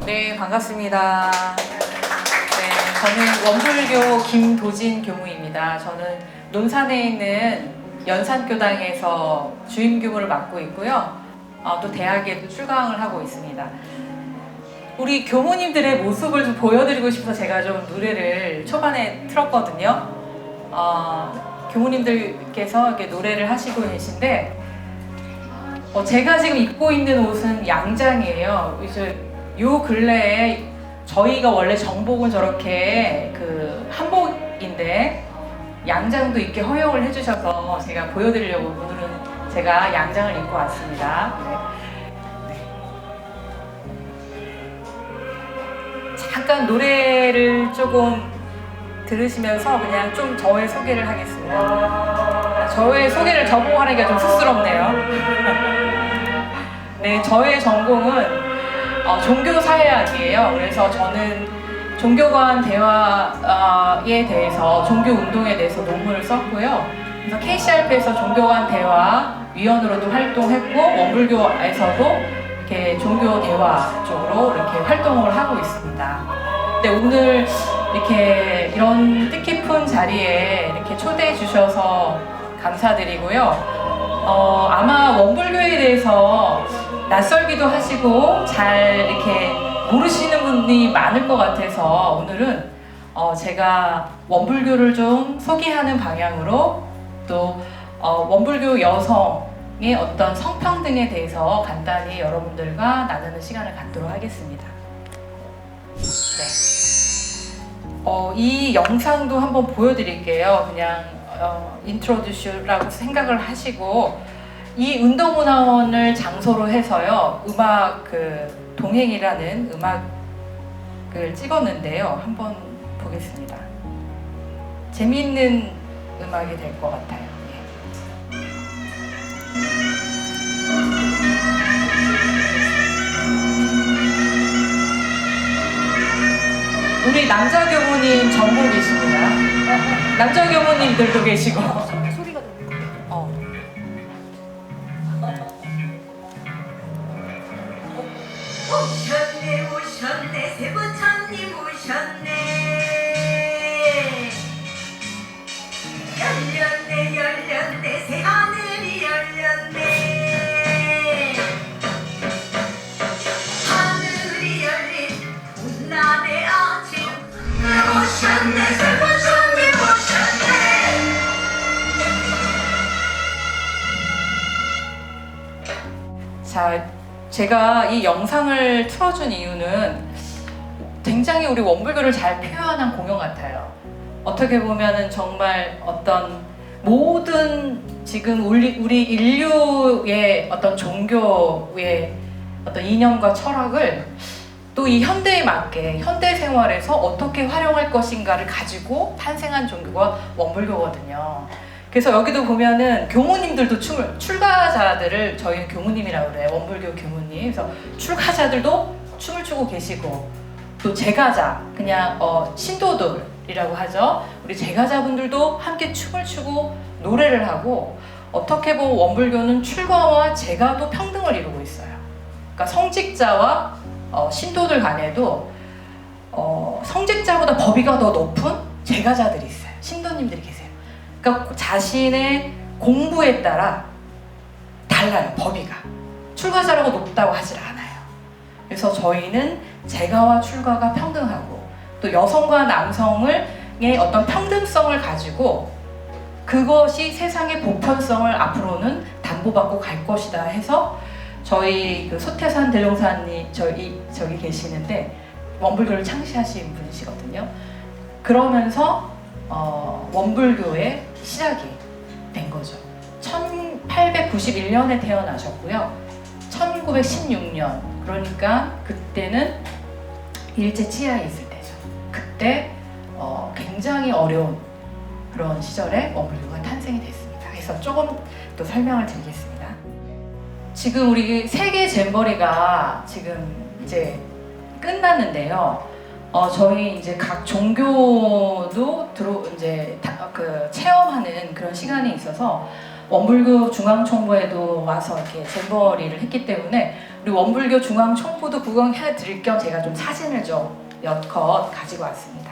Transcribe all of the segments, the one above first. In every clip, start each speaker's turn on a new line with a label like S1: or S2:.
S1: 네, 반갑습니다. 네, 저는 원불교 김도진 교무입니다. 저는 논산에 있는 연산교당에서 주임 교무를 맡고 있고요. 또 대학에도 출강을 하고 있습니다. 우리 교무님들의 모습을 좀 보여드리고 싶어서 제가 좀 노래를 초반에 틀었거든요. 교무님들께서 이렇게 노래를 하시고 계신데, 제가 지금 입고 있는 옷은 양장이에요. 이제 요 근래에 저희가 원래 정복은 저렇게 그 한복인데 양장도 입게 허용을 해주셔서 제가 보여드리려고 오늘은 제가 양장을 입고 왔습니다. 네. 잠깐 노래를 조금 들으시면서 그냥 좀 저의 소개를 하겠습니다. 저의 소개를 저보고 하니까 좀 쑥스럽네요. 네, 저의 전공은 종교사회학이에요. 그래서 저는 종교관 대화에 대해서, 종교운동에 대해서 논문을 썼고요. 그래서 KCRP에서 종교관 대화 위원으로도 활동했고, 원불교에서도 이렇게 종교 대화 쪽으로 이렇게 활동을 하고 있습니다. 근데 오늘 이렇게 이런 뜻깊은 자리에 이렇게 초대해 주셔서 감사드리고요. 아마 원불교에 대해서 낯설기도 하시고 잘 이렇게 모르시는 분이 많을 것 같아서 오늘은 제가 원불교를 좀 소개하는 방향으로 또 원불교 여성의 어떤 성평등에 대해서 간단히 여러분들과 나누는 시간을 갖도록 하겠습니다. 네. 이 영상도 한번 보여드릴게요. 그냥 인트로듀스라고 생각을 하시고, 이 운동문화원을 장소로 해서요, 음악 동행이라는 음악을 찍었는데요. 한번 보겠습니다. 재미있는 음악이 될 것 같아요. 우리 남자 교무님 전부 계십니다. 남자 교무님들도 계시고.
S2: 소리가 오셨네 오셨네 세부천님 오셨네 열렸네 열렸네 새하늘이 열렸네 하늘이 열린 온난의 아침 오셨네 세부천님 오셨네.
S1: 자, 제가 이 영상을 틀어준 이유는 굉장히 우리 원불교를 잘 표현한 공연 같아요. 어떻게 보면은 정말 어떤 모든 지금 우리 인류의 어떤 종교의 어떤 이념과 철학을 또 이 현대에 맞게 현대 생활에서 어떻게 활용할 것인가를 가지고 탄생한 종교가 원불교거든요. 그래서 여기도 보면은 교무님들도 출가자들을 저희는 교무님이라고 그래요. 원불교 교무님. 그래서 출가자들도 춤을 추고 계시고, 또 제가자, 그냥 신도들이라고 하죠. 우리 제가자분들도 함께 춤을 추고 노래를 하고, 어떻게 보면 원불교는 출가와 제가도 평등을 이루고 있어요. 그러니까 성직자와 신도들 간에도 성직자보다 법위가 더 높은 제가자들이 있어요. 신도님들이 계세요. 그러니까 자신의 공부에 따라 달라요, 법위가. 출가자라고 높다고 하질 않아요. 그래서 저희는 제가와 출가가 평등하고, 또 여성과 남성의 어떤 평등성을 가지고 그것이 세상의 보편성을 앞으로는 담보받고 갈 것이다 해서, 저희 소태산 대종사님 저기 계시는데 원불교를 창시하신 분이시거든요. 그러면서 원불교의 시작이 된 거죠. 1891년에 태어나셨고요. 1916년, 그러니까 그때는 일제 치하에 있을 때죠. 그때 굉장히 어려운 그런 시절에 원불교가 탄생이 됐습니다. 그래서 조금 또 설명을 드리겠습니다. 지금 우리 세계 잼버리가 지금 이제 끝났는데요. 저희 이제 각 종교도 체험하는 그런 시간이 있어서 원불교 중앙총부에도 와서 이렇게 잼버리를 했기 때문에 우리 원불교 중앙총부도 구경해 드릴 겸 제가 좀 사진을 좀 몇 컷 가지고 왔습니다.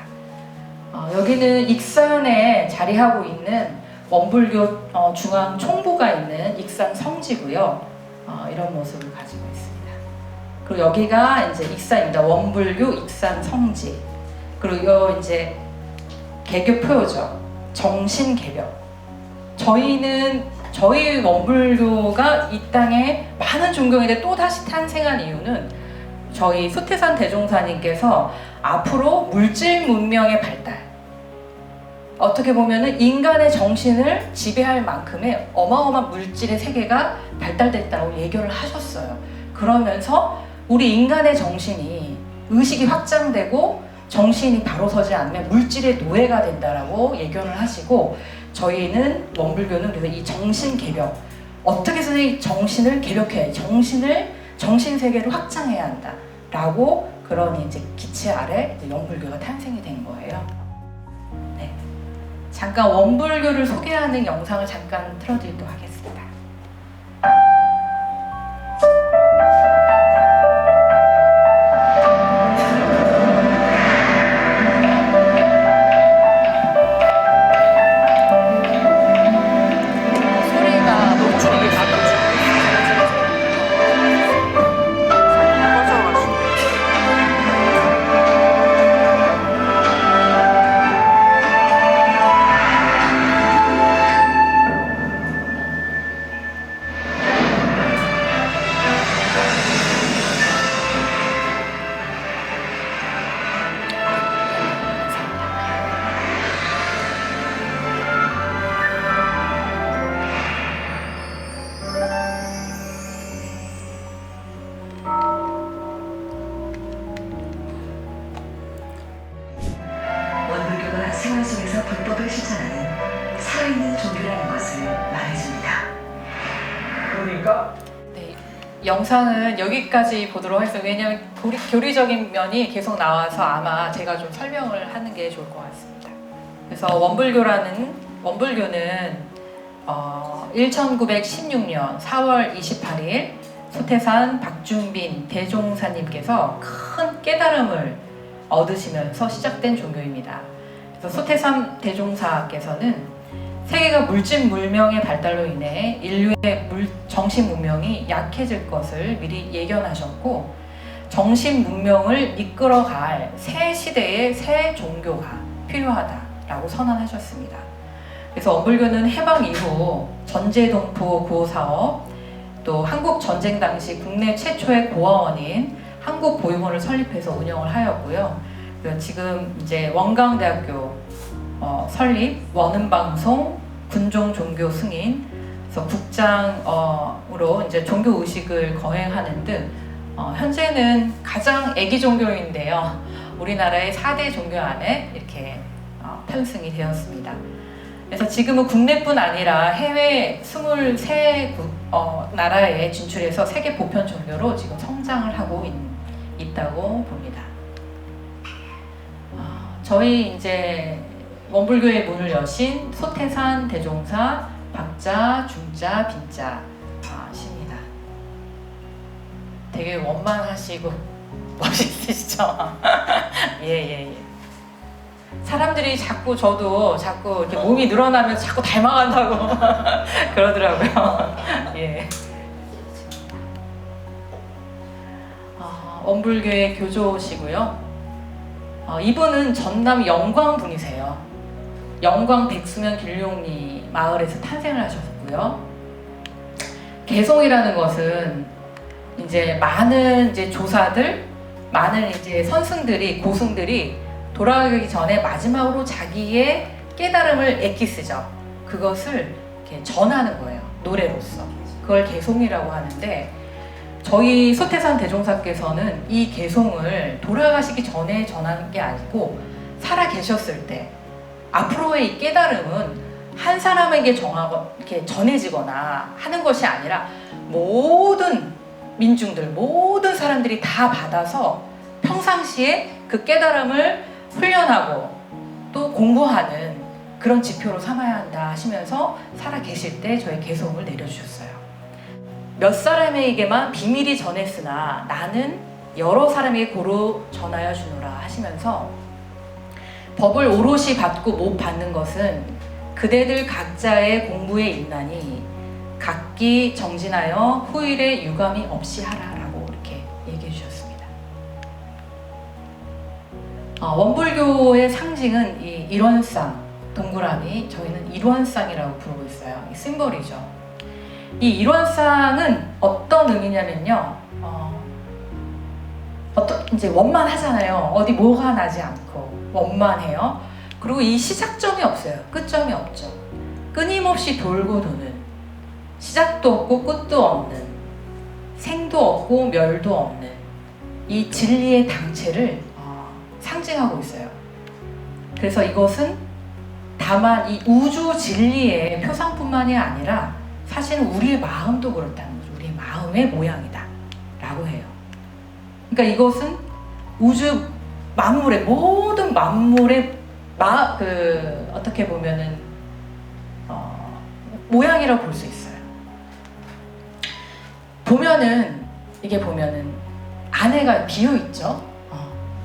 S1: 여기는 익산에 자리하고 있는 원불교 중앙총부가 있는 익산 성지고요. 이런 모습을 가지고 있습니다. 그리고 여기가 이제 익산입니다. 원불교 익산 성지. 그리고 이제 개교표죠. 정신개벽. 저희 원불교가 이 땅에 많은 종교인데 또 다시 탄생한 이유는 저희 소태산 대종사님께서 앞으로 물질 문명의 발달, 어떻게 보면은 인간의 정신을 지배할 만큼의 어마어마한 물질의 세계가 발달됐다고 예견을 하셨어요. 그러면서 우리 인간의 정신이 의식이 확장되고 정신이 바로 서지 않으면 물질의 노예가 된다라고 예견을 하시고, 저희는 원불교는 그래서 이 정신 개벽, 어떻게 해서 이 정신을 개벽해야, 정신 세계를 확장해야 한다라고 그런 이제 기체 아래 원불교가 탄생이 된 거예요. 네, 잠깐 원불교를 소개하는 영상을 잠깐 틀어드리도록 하겠습니다.
S2: 원불교가 생활 속에서 불법을 실천하는 살아있는 종교라는 것을 말해줍니다.
S3: 그러니까
S1: 네, 영상은 여기까지 보도록 하겠습니다. 왜냐하면 교리적인 면이 계속 나와서 아마 제가 좀 설명을 하는 게 좋을 것 같습니다. 그래서 원불교는 1916년 4월 28일 소태산 박준빈 대종사님께서 큰 깨달음을 얻으시면서 시작된 종교입니다. 그래서 소태산 대종사께서는 세계가 물질 문명의 발달로 인해 인류의 정신 문명이 약해질 것을 미리 예견하셨고, 정신 문명을 이끌어갈 새 시대의 새 종교가 필요하다라고 선언하셨습니다. 그래서 원불교는 해방 이후 전제동포 구호사업, 또 한국 전쟁 당시 국내 최초의 고아원인 한국보육원을 설립해서 운영을 하였고요. 지금 이제 원광대학교 설립, 원음방송, 군종 종교 승인, 그래서 국장으로 이제 종교 의식을 거행하는 등 현재는 가장 애기 종교인데요. 우리나라의 4대 종교 안에 이렇게 편승이 되었습니다. 그래서 지금은 국내뿐 아니라 해외 23 나라에 진출해서 세계 보편 종교로 지금 성장을 하고 있다고 봅니다. 저희 이제 원불교의 문을 여신 소태산 대종사 박자, 중자, 빈자 십니다. 되게 원만하시고 멋있으시죠? 예. 사람들이 저도 자꾸 이렇게 몸이 늘어나면서 자꾸 닮아간다고 그러더라고요. 예. 원불교의 교조시고요. 이분은 전남 영광 분이세요. 영광 백수면 길룡리 마을에서 탄생을 하셨고요. 개송이라는 것은 이제 많은 이제 조사들, 많은 이제 선승들이, 고승들이 돌아가기 전에 마지막으로 자기의 깨달음을 엑기스죠. 그것을 이렇게 전하는 거예요. 노래로서. 그걸 개송이라고 하는데, 저희 소태산 대종사께서는 이 개송을 돌아가시기 전에 전하는 게 아니고 살아 계셨을 때, 앞으로의 이 깨달음은 한 사람에게 이렇게 전해지거나 하는 것이 아니라 모든 민중들, 모든 사람들이 다 받아서 평상시에 그 깨달음을 훈련하고 또 공부하는 그런 지표로 삼아야 한다 하시면서 살아 계실 때 저의 계송을 내려주셨어요. 몇 사람에게만 비밀이 전했으나 나는 여러 사람에게 고루 전하여 주노라 하시면서 법을 오롯이 받고 못 받는 것은 그대들 각자의 공부에 있나니 각기 정진하여 후일에 유감이 없이 하라라고 이렇게 얘기해 주셨습니다. 원불교의 상징은 이 일원상, 동그라미, 저희는 일원상이라고 부르고 있어요. 이 심볼이죠. 이 일원상은 어떤 의미냐면요. 이제 원만하잖아요. 어디 뭐가 나지 않고 원만해요. 그리고 이 시작점이 없어요. 끝점이 없죠. 끊임없이 돌고 도는, 시작도 없고 끝도 없는, 생도 없고 멸도 없는 이 진리의 당체를 상징하고 있어요. 그래서 이것은 다만 이 우주 진리의 표상뿐만이 아니라 사실은 우리의 마음도 그렇다는 거죠. 우리의 마음의 모양이다 라고 해요. 그러니까 이것은 우주 만물의 모든 만물의 어떻게 보면은 모양이라고 볼 수 있어요. 이게 보면은 안에가 비어 있죠.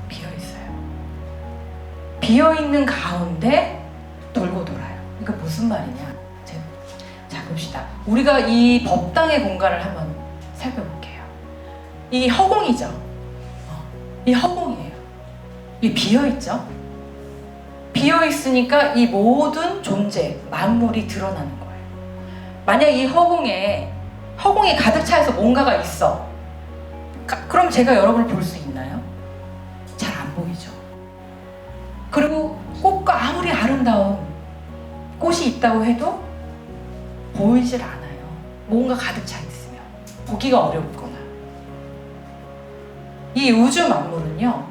S1: 비어 있어요. 비어 있는 가운데 돌고 돌아요. 그러니까 무슨 말이냐? 자 봅시다. 우리가 이 법당의 공간을 한번 살펴볼게요. 이 허공이죠. 이 허공이에요. 이 비어 있죠. 비어 있으니까 이 모든 존재, 만물이 드러나는 거예요. 만약 이 허공이 가득 차서 뭔가가 있어. 그럼 제가 여러분을 볼 수 있나요? 잘 안 보이죠. 그리고 꽃과 아무리 아름다운 꽃이 있다고 해도 보이질 않아요. 뭔가 가득 차 있으면 보기가 어렵거나. 이 우주 만물은요,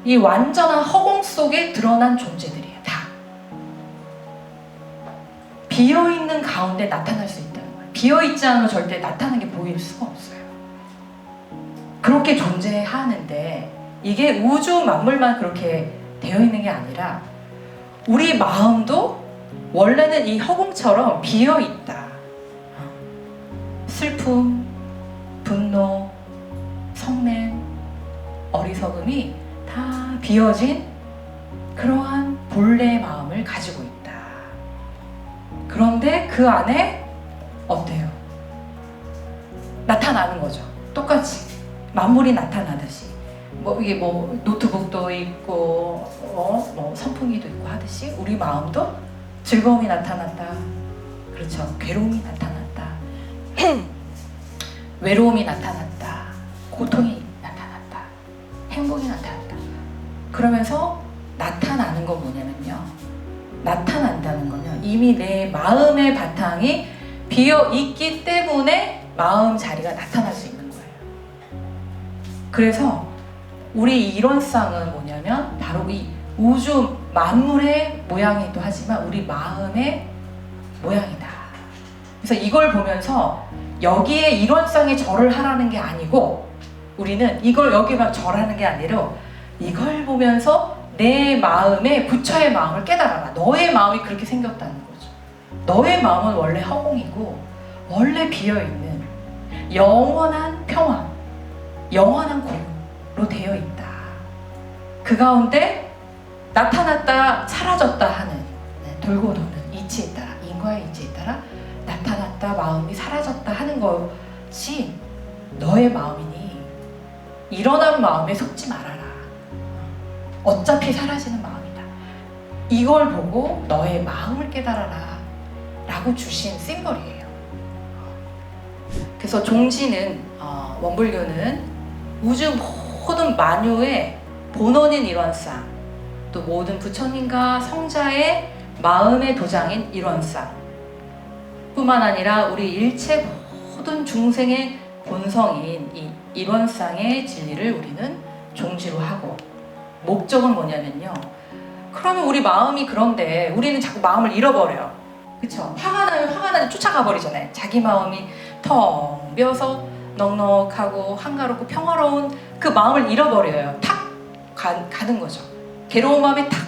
S1: 이 완전한 허공 속에 드러난 존재들이에요. 다 비어있는 가운데 나타날 수 있다는 거예요. 비어있지 않으면 절대 나타나는 게 보일 수가 없어요. 그렇게 존재하는데 이게 우주 만물만 그렇게 되어 있는 게 아니라 우리 마음도 원래는 이 허공처럼 비어있다. 슬픔, 분노, 성냄, 어리석음이 다 비어진 그러한 본래의 마음을 가지고 있다. 그런데 그 안에 어때요? 나타나는 거죠. 똑같이 만물이 나타나듯이 이게 노트북도 있고 선풍기도 있고 하듯이 우리 마음도 즐거움이 나타났다. 그렇죠. 괴로움이 나타났다. 외로움이 나타났다. 고통이 나타났다. 행복이 나타났다. 그러면서 나타나는 건 뭐냐면요. 나타난다는 건요. 이미 내 마음의 바탕이 비어 있기 때문에 마음 자리가 나타날 수 있는 거예요. 그래서 우리 일원상은 뭐냐면 바로 이 우주 만물의 모양이기도 하지만 우리 마음의 모양이다. 그래서 이걸 보면서 여기에 일원상에 절을 하라는 게 아니고 우리는 이걸 여기만 절하는 게 아니라 이걸 보면서 내 마음에 부처의 마음을 깨달아라. 너의 마음이 그렇게 생겼다는 거죠. 너의 마음은 원래 허공이고 원래 비어있는 영원한 평화, 영원한 공으로 되어 있다. 그 가운데 나타났다 사라졌다 하는 돌고 도는 이치에 따라, 인과의 이치에 따라 나타났다 마음이 사라졌다 하는 것이 너의 마음이니 일어난 마음에 속지 말아라. 어차피 사라지는 마음이다. 이걸 보고 너의 마음을 깨달아라 라고 주신 심벌이에요. 그래서 종지는 원불교는 우주 모든 만유의 본원인 일원상, 또 모든 부처님과 성자의 마음의 도장인 일원상 뿐만 아니라 우리 일체 모든 중생의 본성인 이 일원상의 진리를 우리는 종지로 하고, 목적은 뭐냐면요, 그러면 우리 마음이 그런데 우리는 자꾸 마음을 잃어버려요. 그쵸? 화가 나면 화가 나서 쫓아가 버리잖아요. 자기 마음이 텅 비어서 넉넉하고 한가롭고 평화로운 그 마음을 잃어버려요. 탁 가는 거죠. 괴로운 마음에 탁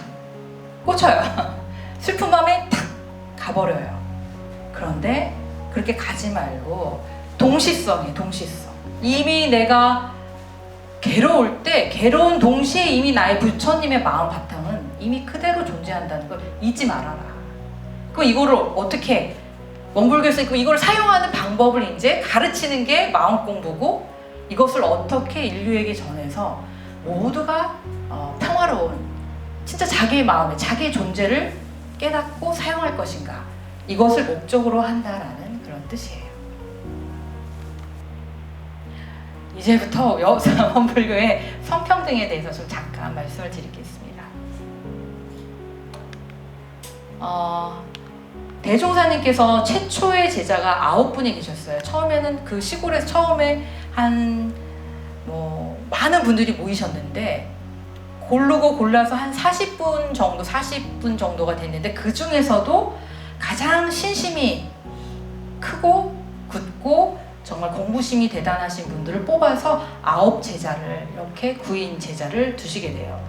S1: 꽂혀요. 슬픈 마음에 탁 가버려요. 그런데 그렇게 가지 말고 동시성이에요. 동시성. 이미 내가 괴로울 때 괴로운 동시에 이미 나의 부처님의 마음 바탕은 이미 그대로 존재한다는 걸 잊지 말아라. 그럼 이거를 어떻게 원불교에서 이걸 사용하는 방법을 이제 가르치는 게 마음 공부고, 이것을 어떻게 인류에게 전해서 모두가 평화로운 진짜 자기의 마음에 자기의 존재를 깨닫고 사용할 것인가, 이것을 목적으로 한다라는 그런 뜻이에요. 이제부터 원불교의 성평등에 대해서 좀 잠깐 말씀을 드리겠습니다. 대종사님께서 최초의 제자가 9분이 계셨어요. 처음에는 그 시골에서 처음에 많은 분들이 모이셨는데 고르고 골라서 한 40분 정도가 됐는데, 그 중에서도 가장 신심이 크고 굳고 정말 공부심이 대단하신 분들을 뽑아서 9제자를, 이렇게 9인 제자를 두시게 돼요.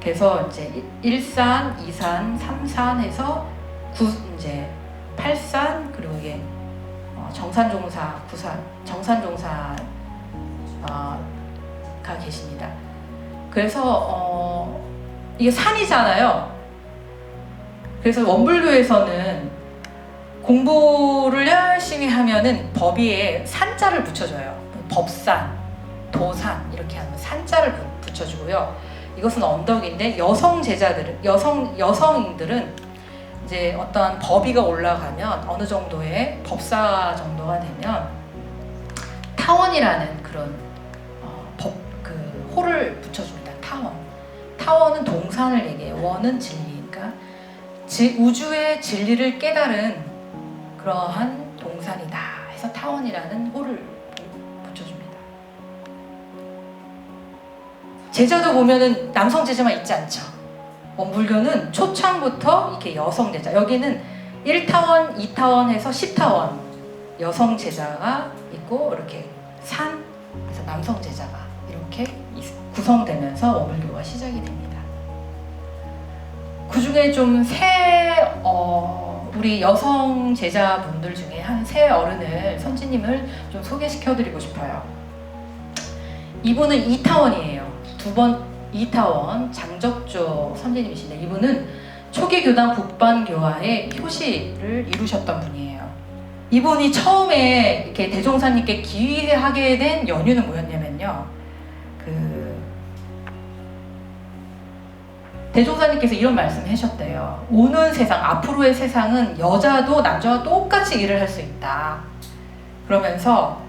S1: 그래서 이제 1산, 2산, 3산 해서 이제 8산, 그리고 이게 정산종사, 9산, 정산종사가 계십니다. 그래서 이게 산이잖아요. 그래서 원불교에서는 공부를 열심히 하면은 법위에 산자를 붙여줘요. 법산, 도산 이렇게 하면 산자를 붙여주고요. 이것은 언덕인데 여성인들은 이제 어떤 법위가 올라가면 어느 정도의 법사 정도가 되면 타원이라는 그런 호를 붙여줍니다. 타원은 동산을 얘기해요. 원은 진리니까 우주의 진리를 깨달은 그러한 동산이다 해서 타원이라는 호를 붙여줍니다. 제자도 보면은 남성 제자만 있지 않죠. 원불교는 초창부터 이렇게 여성 제자, 여기는 1타원, 2타원 해서 10타원 여성 제자가 있고, 이렇게 산에서 남성 제자가 이렇게 구성되면서 원불교가 시작이 됩니다. 그 중에 좀 우리 여성 제자분들 중에 한 세 어른을, 선지님을 좀 소개시켜드리고 싶어요. 이분은 2타원이에요. 2타원 장적조 선지님이신데, 이분은 초기 교당 북반교화의 표시를 이루셨던 분이에요. 이분이 처음에 이렇게 대종사님께 기회하게 된 연유는 뭐였냐면요. 대종사님께서 이런 말씀을 하셨대요. 오는 세상, 앞으로의 세상은 여자도 남자와 똑같이 일을 할 수 있다. 그러면서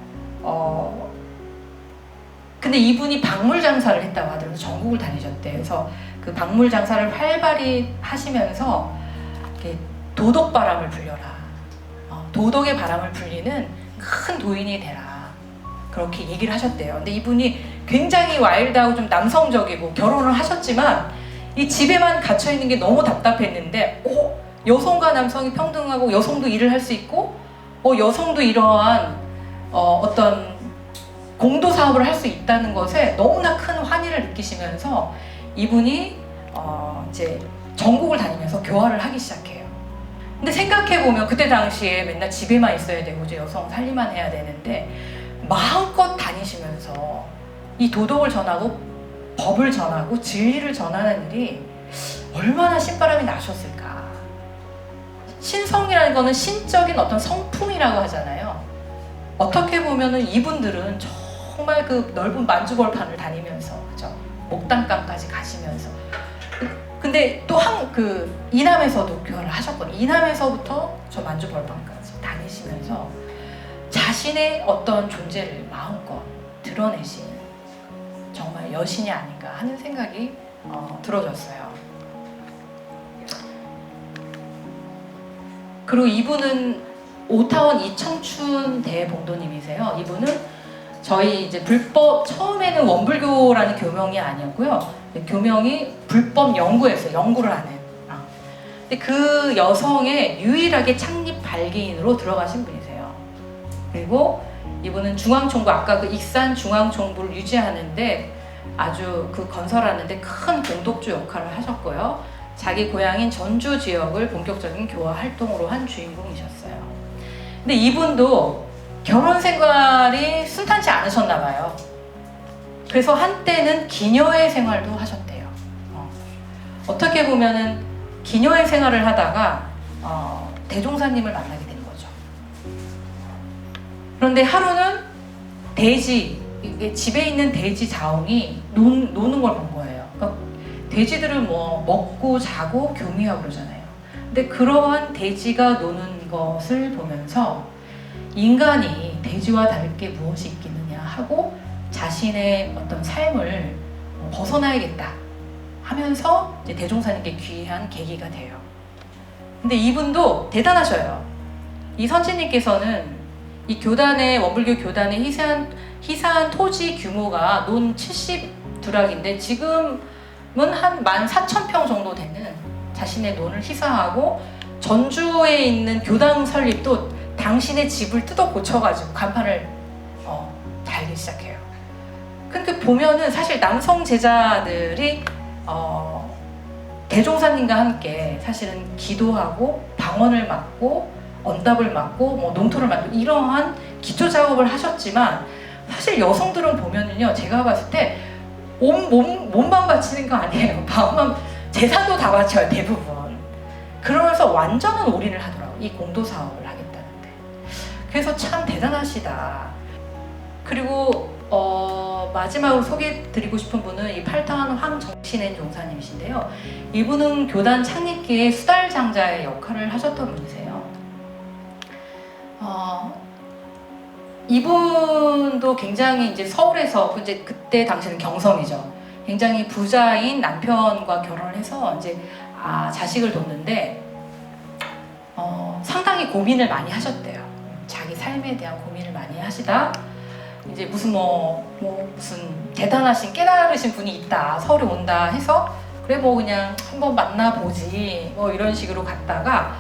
S1: 근데 이분이 박물 장사를 했다고 하더라고요. 전국을 다니셨대요. 그래서 그 박물 장사를 활발히 하시면서 도덕 바람을 불려라. 도덕의 바람을 불리는 큰 도인이 되라. 그렇게 얘기를 하셨대요. 근데 이분이 굉장히 와일드하고 좀 남성적이고 결혼을 하셨지만 이 집에만 갇혀 있는 게 너무 답답했는데, 여성과 남성이 평등하고 여성도 일을 할 수 있고, 여성도 이러한 어떤 공도 사업을 할 수 있다는 것에 너무나 큰 환희를 느끼시면서 이분이 이제 전국을 다니면서 교화를 하기 시작해요. 근데 생각해보면 그때 당시에 맨날 집에만 있어야 되고 이제 여성 살림만 해야 되는데, 마음껏 다니시면서 이 도덕을 전하고 법을 전하고 진리를 전하는 일이 얼마나 신바람이 나셨을까. 신성이라는 거는 신적인 어떤 성품이라고 하잖아요. 어떻게 보면은 이분들은 정말 그 넓은 만주벌판을 다니면서, 그죠? 목단강까지 가시면서, 근데 또 이남에서도 교화를 하셨거든요. 이남에서부터 저 만주벌판까지 다니시면서 자신의 어떤 존재를 마음껏 드러내신 정말 여신이 아닌가 하는 생각이 들어졌어요. 그리고 이분은 5타원 이청춘 대봉도님이세요. 이분은 저희 이제 처음에는 원불교라는 교명이 아니었고요. 교명이 불법 연구였어요. 연구를 하는. 근데 그 여성의 유일하게 창립 발기인으로 들어가신 분이세요. 그리고 이분은 중앙총부, 아까 그 익산 중앙총부를 유지하는데 아주 건설하는데 큰 공덕주 역할을 하셨고요. 자기 고향인 전주 지역을 본격적인 교화 활동으로 한 주인공이셨어요. 근데 이분도 결혼 생활이 순탄치 않으셨나 봐요. 그래서 한때는 기녀의 생활도 하셨대요. 어떻게 보면은 기녀의 생활을 하다가 대종사님을 만나게 된 거죠. 그런데 하루는 돼지, 집에 있는 돼지 자웅이 노는 걸 본 거예요. 그러니까 돼지들은 뭐 먹고 자고 교미하고 그러잖아요. 근데 그러한 돼지가 노는 것을 보면서 인간이 돼지와 다를 게 무엇이 있겠느냐 하고 자신의 어떤 삶을 벗어나야겠다 하면서 이제 대종사님께 귀한 계기가 돼요. 근데 이분도 대단하셔요. 이 선지님께서는 이 교단의 원불교 교단의 희사한 토지 규모가 논 70두락인데 지금은 한 14,000평 정도 되는 자신의 논을 희사하고 전주에 있는 교당 설립도 당신의 집을 뜯어 고쳐가지고 간판을 달기 시작해요. 그러니까 보면은 사실 남성 제자들이 대종사님과 함께 사실은 기도하고 방언을 맡고 언답을 맡고 뭐 농토를 만들고 이러한 기초 작업을 하셨지만 사실 여성들은 보면은요 제가 봤을 때 몸만 바치는 거 아니에요. 마음만 재산도 다 바쳐요 대부분. 그러면서 완전한 올인을 하더라고요. 이 공도 사업을 하겠다는데. 그래서 참 대단하시다. 그리고 마지막으로 소개해드리고 싶은 분은 이 팔타한 황정신엔 종사님이신데요. 이분은 교단 창립기에 수달장자의 역할을 하셨던 분이세요. 이분도 굉장히 이제 서울에서 이제 그때 당시는 경성이죠. 굉장히 부자인 남편과 결혼을 해서 이제 자식을 뒀는데 상당히 고민을 많이 하셨대요. 자기 삶에 대한 고민을 많이 하시다 이제 무슨 무슨 대단하신 깨달으신 분이 있다 서울에 온다 해서 그래 뭐 그냥 한번 만나보지 뭐 이런 식으로 갔다가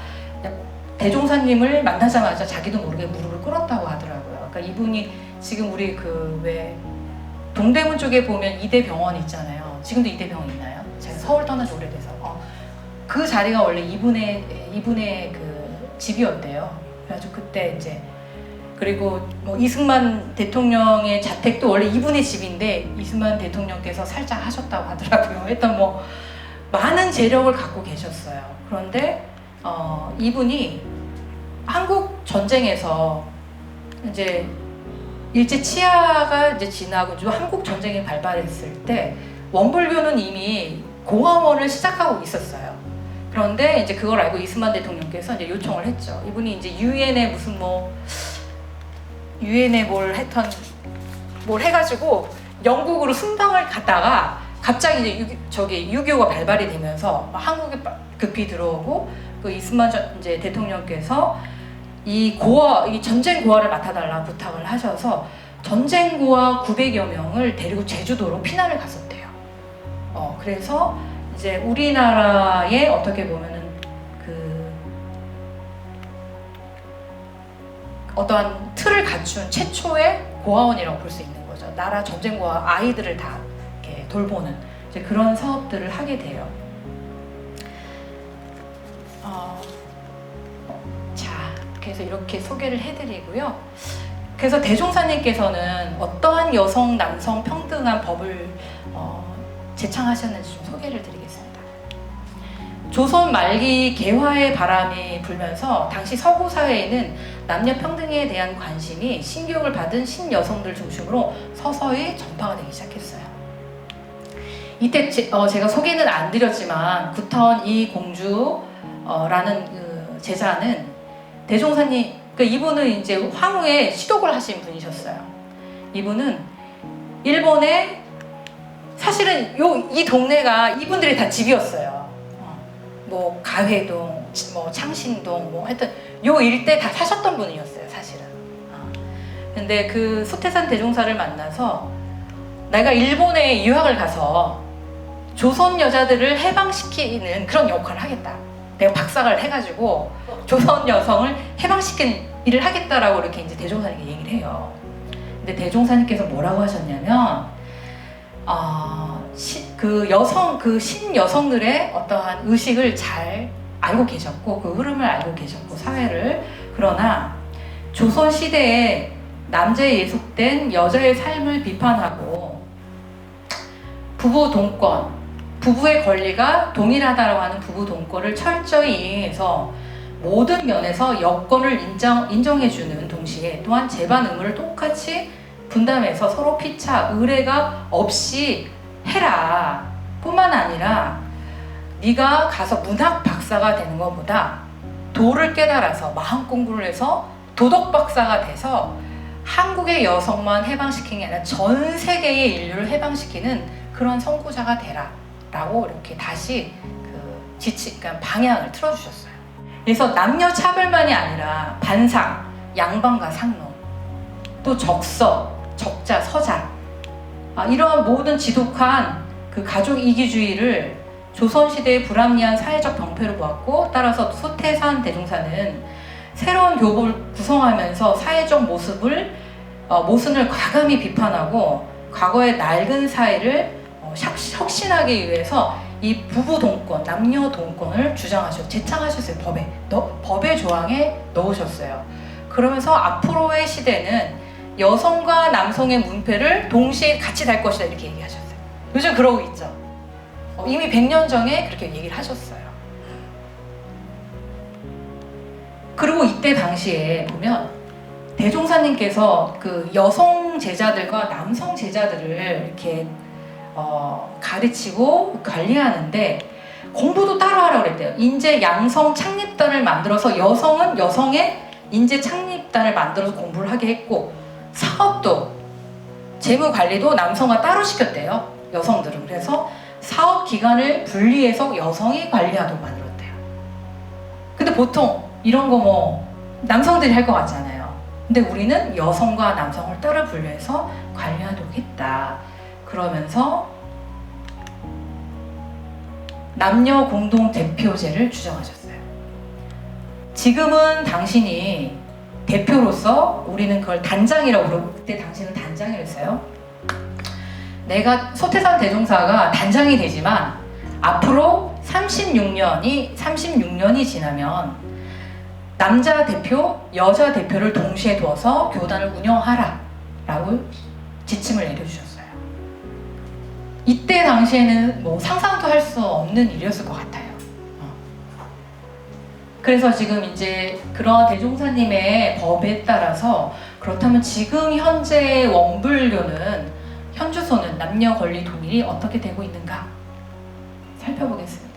S1: 대종사님을 만나자마자 자기도 모르게 무릎을 꿇었다고 하더라고요. 그러니까 이분이 지금 우리 왜 동대문 쪽에 보면 이대병원 있잖아요. 지금도 이대병원 있나요? 제가 서울 떠난 지 오래돼서 그 자리가 원래 이분의 그 집이었대요. 그래가지고 그때 이제 그리고 뭐 이승만 대통령의 자택도 원래 이분의 집인데 이승만 대통령께서 살짝 하셨다고 하더라고요. 일단 뭐 많은 재력을 갖고 계셨어요. 그런데 이분이 한국 전쟁에서 이제 일제 치하가 이제 지나고 좀 한국 전쟁이 발발했을 때 원불교는 이미 공화원을 시작하고 있었어요. 그런데 이제 그걸 알고 이승만 대통령께서 이제 요청을 했죠. 이분이 이제 유엔에 뭘 해가지고 영국으로 순방을 갔다가 갑자기 이제 6.25가 발발이 되면서 한국에 급히 들어오고 그 이승만 이제 대통령께서 이 전쟁 고아를 맡아달라 부탁을 하셔서 전쟁 고아 900여 명을 데리고 제주도로 피난을 갔었대요. 그래서 이제 우리나라에 어떻게 보면은 어떠한 틀을 갖춘 최초의 고아원이라고 볼 수 있는 거죠. 나라 전쟁 고아 아이들을 다 이렇게 돌보는 이제 그런 사업들을 하게 돼요. 자, 그래서 이렇게 소개를 해드리고요. 그래서 대종사님께서는 어떠한 여성, 남성 평등한 법을 제창하셨는지 좀 소개를 드리겠습니다. 조선 말기 개화의 바람이 불면서 당시 서구 사회에는 남녀 평등에 대한 관심이 신교육을 받은 신여성들 중심으로 서서히 전파가 되기 시작했어요. 이때 제가 소개는 안 드렸지만 구타원 이공주라는 그 제자는 대종사님, 그러니까 이분은 이제 황후에 시독을 하신 분이셨어요. 이분은 일본에 사실은 이 동네가 이분들이 다 집이었어요. 뭐 가회동, 뭐 창신동, 뭐 하여튼 요 일대 다 사셨던 분이었어요, 사실은. 근데 그 소태산 대종사를 만나서 내가 일본에 유학을 가서 조선 여자들을 해방시키는 그런 역할을 하겠다. 내가 박사를 해가지고 조선 여성을 해방시키는 일을 하겠다라고 이렇게 이제 대종사님께 얘기를 해요. 근데 대종사님께서 뭐라고 하셨냐면, 그 신여성들의 어떠한 의식을 잘 알고 계셨고 그 흐름을 알고 계셨고 사회를. 그러나 조선 시대에 남자에 예속된 여자의 삶을 비판하고 부부 동권, 부부의 권리가 동일하다고 하는 부부 동권을 철저히 이행해서 모든 면에서 여건을 인정해주는 동시에 또한 재반 의무를 똑같이 분담해서 서로 피차 의뢰가 없이 해라 뿐만 아니라 네가 가서 문학 박사가 되는 것보다 도를 깨달아서 마음 공부를 해서 도덕 박사가 돼서 한국의 여성만 해방시키는 게 아니라 전 세계의 인류를 해방시키는 그런 선구자가 되라 라고 이렇게 다시 그러니까 방향을 틀어주셨어요. 그래서 남녀 차별만이 아니라 반상, 양반과 상놈, 또 적서, 적자, 서자 이러한 모든 지독한 그 가족 이기주의를 조선시대의 불합리한 사회적 병폐로 보았고 따라서 소태산 대종사는 새로운 교보를 구성하면서 사회적 모순을 과감히 비판하고 과거의 낡은 사회를 혁신하기 위해서 이 부부 동권, 남녀 동권을 제창하셨어요. 법의 조항에 넣으셨어요. 그러면서 앞으로의 시대는 여성과 남성의 문패를 동시에 같이 달 것이다 이렇게 얘기하셨어요. 요즘 그러고 있죠. 이미 100년 전에 그렇게 얘기를 하셨어요. 그리고 이때 당시에 보면 대종사님께서 그 여성 제자들과 남성 제자들을 이렇게 가르치고 관리하는데 공부도 따로 하라고 그랬대요. 인재 양성 창립단을 만들어서 여성은 여성의 인재 창립단을 만들어서 공부를 하게 했고 사업도 재무 관리도 남성과 따로 시켰대요. 여성들은. 그래서 사업 기관을 분리해서 여성이 관리하도록 만들었대요. 근데 보통 이런 거 남성들이 할 것 같잖아요. 근데 우리는 여성과 남성을 따로 분리해서 관리하도록 했다. 그러면서 남녀 공동 대표제를 주장하셨어요. 지금은 당신이 대표로서 우리는 그걸 단장이라고 부르고 그때 당신은 단장이었어요. 내가 소태산 대종사가 단장이 되지만 앞으로 36년이 지나면 남자 대표, 여자 대표를 동시에 두어서 교단을 운영하라 라고 지침을 내려주셨어요. 이때 당시에는 상상도 할 수 없는 일이었을 것 같아요. 그래서 지금 이제 그런 대종사님의 법에 따라서 그렇다면 지금 현재 원불교는 현주소는 남녀 권리 동일이 어떻게 되고 있는가 살펴보겠습니다.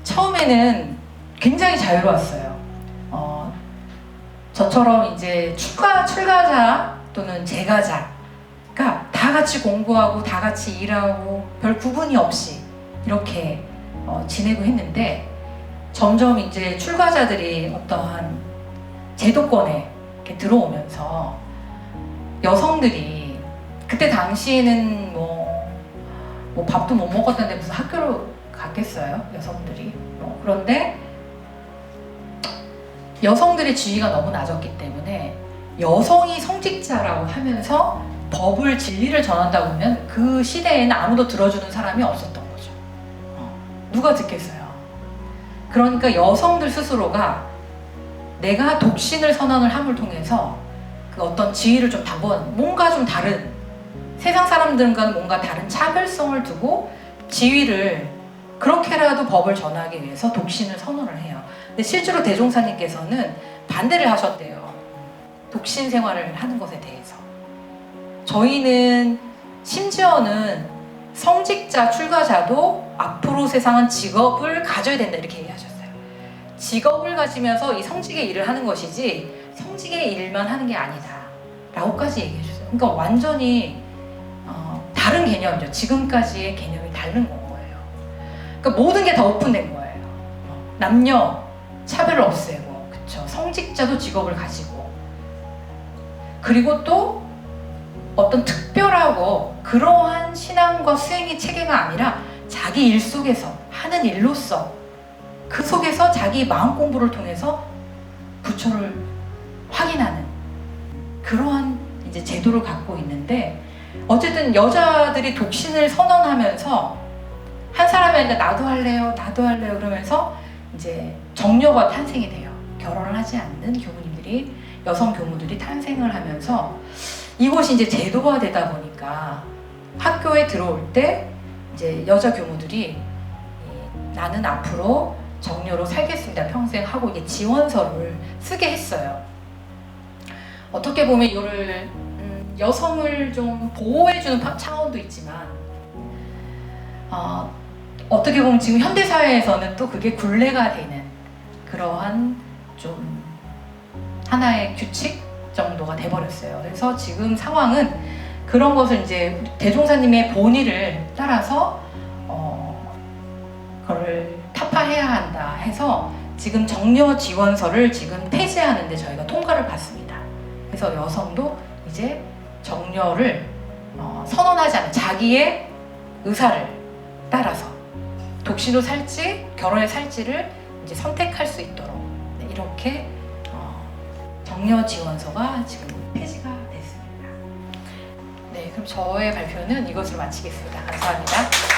S1: 처음에는 굉장히 자유로웠어요. 저처럼 이제 출가자 또는 재가자가 다 같이 공부하고 다 같이 일하고 별 구분이 없이 이렇게 지내고 했는데 점점 이제 출가자들이 어떠한 제도권에 이렇게 들어오면서 여성들이 그때 당시에는 뭐 밥도 못 먹었는데 무슨 학교를 갔겠어요 여성들이. 그런데 여성들의 지위가 너무 낮았기 때문에 여성이 성직자라고 하면서 법을 진리를 전한다고 하면 그 시대에는 아무도 들어주는 사람이 없었던 거죠. 누가 듣겠어요. 그러니까 여성들 스스로가 내가 독신을 선언을 함을 통해서 그 어떤 지위를 좀 뭔가 좀 다른 세상 사람들과는 뭔가 다른 차별성을 두고 지위를 그렇게라도 법을 전하기 위해서 독신을 선언을 해요. 근데 실제로 대종사님께서는 반대를 하셨대요. 독신 생활을 하는 것에 대해서. 저희는 심지어는 성직자 출가자도 앞으로 세상은 직업을 가져야 된다 이렇게 얘기하셨어요. 직업을 가지면서 이 성직의 일을 하는 것이지 성직의 일만 하는 게 아니다 라고까지 얘기해 주셨어요. 그러니까 완전히 다른 개념이죠. 지금까지의 개념이 다른 거예요. 그러니까 모든 게 다 오픈된 거예요. 남녀 차별을 없애고, 그쵸? 성직자도 직업을 가지고, 그리고 또 어떤 특별하고 그러한 신앙과 수행의 체계가 아니라 자기 일 속에서 하는 일로서 그 속에서 자기 마음 공부를 통해서 부처를 확인하는 그러한 이제 제도를 갖고 있는데 어쨌든 여자들이 독신을 선언하면서 한 사람이 아니라 나도 할래요 그러면서 이제 정녀가 탄생이 돼요. 결혼을 하지 않는 교무님들이, 여성 교무들이 탄생을 하면서 이곳이 이제 제도화되다 보니까 학교에 들어올 때 이제 여자 교무들이 나는 앞으로 정녀로 살겠습니다 평생 하고 이게 지원서를 쓰게 했어요. 어떻게 보면 이거를 여성을 좀 보호해주는 차원도 있지만 어떻게 보면 지금 현대사회에서는 또 그게 굴레가 되는 그러한 좀 하나의 규칙 정도가 돼버렸어요. 그래서 지금 상황은 그런 것을 이제 대종사님의 본의를 따라서 그걸 타파해야 한다 해서 지금 정녀 지원서를 지금 폐지하는데 저희가 통과를 받습니다. 그래서 여성도 이제 정녀를 선언하지 않은 자기의 의사를 따라서 독신으로 살지 결혼에 살지를 이제 선택할 수 있도록 이렇게 정녀 지원서가 지금 폐지가 됐습니다. 네, 그럼 저의 발표는 이것으로 마치겠습니다. 감사합니다.